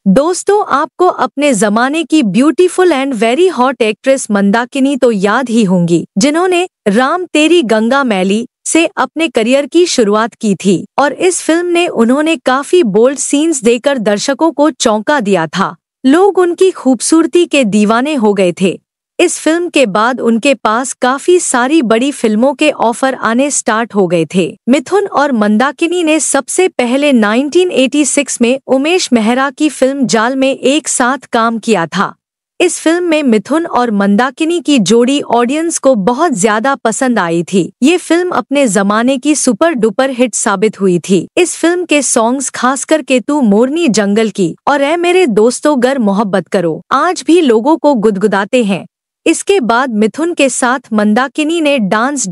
दोस्तों, आपको अपने जमाने की beautiful and very hot actress Mandakini तो याद ही होंगी, जिन्होंने राम तेरी गंगा मैली से अपने करियर की शुरुआत की थी और इस फिल्म ने उन्होंने काफी बोल्ड सीन्स देकर दर्शकों को चौंका दिया था। लोग उनकी खूबसूरती के दीवाने हो गए थे। इस फिल्म के बाद उनके पास काफी सारी बड़ी फिल्मों के ऑफर आने स्टार्ट हो गए थे। मिथुन और मंदाकिनी ने सबसे पहले 1986 में उमेश मेहरा की फिल्म जाल में एक साथ काम किया था। इस फिल्म में मिथुन और मंदाकिनी की जोड़ी ऑडियंस को बहुत ज्यादा पसंद आई थी। ये फिल्म अपने जमाने की सुपर डुपर हिट साबित हुई थी। इस फिल्म के सॉन्ग्स खासकर के तू मोरनी जंगल की और ऐ मेरे दोस्तों गर मोहब्बत करो आज भी लोगों को गुदगुदाते हैं। इसके बाद मिथुन के साथ मंदाकिनी ने डांस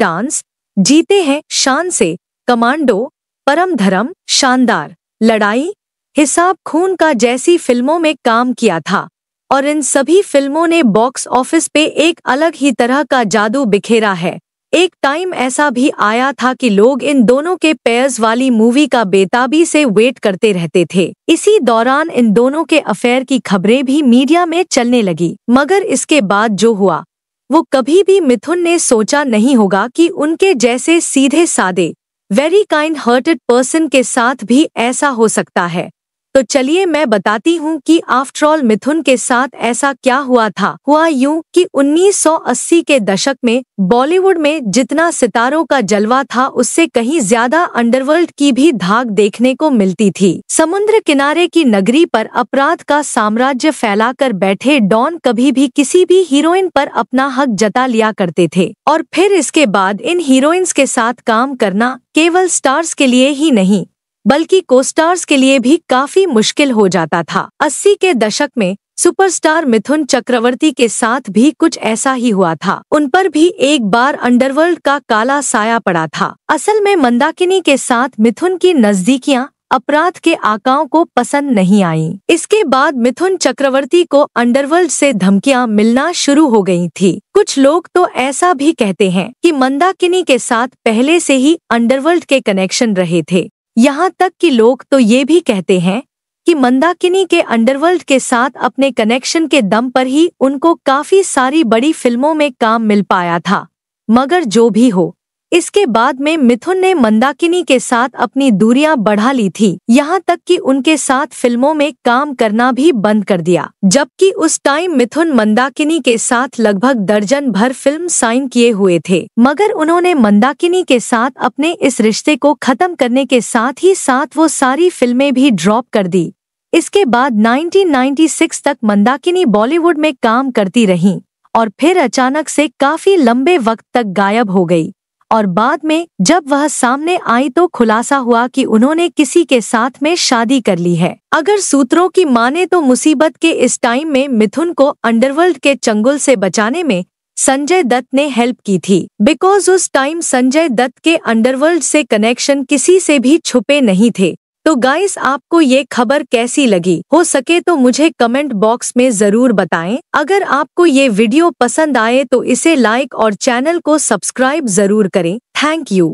जीते हैं शान से, कमांडो, परम धर्म, शानदार, लड़ाई, हिसाब खून का जैसी फिल्मों में काम किया था और इन सभी फिल्मों ने बॉक्स ऑफिस पे एक अलग ही तरह का जादू बिखेरा है। एक टाइम ऐसा भी आया था कि लोग इन दोनों के पेयर्स वाली मूवी का बेताबी से वेट करते रहते थे। इसी दौरान इन दोनों के अफेयर की खबरें भी मीडिया में चलने लगी, मगर इसके बाद जो हुआ वो कभी भी मिथुन ने सोचा नहीं होगा कि उनके जैसे सीधे सादे वेरी काइंड हार्टेड पर्सन के साथ भी ऐसा हो सकता है। तो चलिए मैं बताती हूँ कि आफ्टर ऑल मिथुन के साथ ऐसा क्या हुआ था। हुआ यूं कि 1980 के दशक में बॉलीवुड में जितना सितारों का जलवा था उससे कहीं ज्यादा अंडरवर्ल्ड की भी धाक देखने को मिलती थी। समुद्र किनारे की नगरी पर अपराध का साम्राज्य फैलाकर बैठे डॉन कभी भी किसी भी हीरोइन पर अपना हक जता लिया करते थे और फिर इसके बाद इन हीरोइंस के साथ काम करना केवल स्टार्स के लिए ही नहीं बल्कि कोस्टार्स के लिए भी काफी मुश्किल हो जाता था। 80 के दशक में सुपरस्टार मिथुन चक्रवर्ती के साथ भी कुछ ऐसा ही हुआ था। उन पर भी एक बार अंडरवर्ल्ड का काला साया पड़ा था। असल में मंदाकिनी के साथ मिथुन की नजदीकियां अपराध के आकाओं को पसंद नहीं आईं। इसके बाद मिथुन चक्रवर्ती को अंडरवर्ल्ड से धमकियां मिलना शुरू हो गई थी। कुछ लोग तो ऐसा भी कहते हैं कि मंदाकिनी के साथ पहले से ही अंडरवर्ल्ड के कनेक्शन रहे थे। यहाँ तक कि लोग तो ये भी कहते हैं कि मंदाकिनी के अंडरवर्ल्ड के साथ अपने कनेक्शन के दम पर ही उनको काफी सारी बड़ी फिल्मों में काम मिल पाया था। मगर जो भी हो, इसके बाद में मिथुन ने मंदाकिनी के साथ अपनी दूरियां बढ़ा ली थी, यहाँ तक कि उनके साथ फिल्मों में काम करना भी बंद कर दिया। जबकि उस टाइम मिथुन मंदाकिनी के साथ लगभग दर्जन भर फिल्म साइन किए हुए थे, मगर उन्होंने मंदाकिनी के साथ अपने इस रिश्ते को खत्म करने के साथ ही साथ वो सारी फिल्में भी ड्रॉप कर दी। इसके बाद 1996 तक मंदाकिनी बॉलीवुड में काम करती रहीं और फिर अचानक से काफी लंबे वक्त तक गायब हो गई और बाद में जब वह सामने आई तो खुलासा हुआ कि उन्होंने किसी के साथ में शादी कर ली है। अगर सूत्रों की माने तो मुसीबत के इस टाइम में मिथुन को अंडरवर्ल्ड के चंगुल से बचाने में संजय दत्त ने हेल्प की थी, बिकॉज उस टाइम संजय दत्त के अंडरवर्ल्ड से कनेक्शन किसी से भी छुपे नहीं थे। तो गाइस, आपको ये खबर कैसी लगी? हो सके तो मुझे कमेंट बॉक्स में जरूर बताएं। अगर आपको ये वीडियो पसंद आए तो इसे लाइक और चैनल को सब्सक्राइब जरूर करें। Thank you.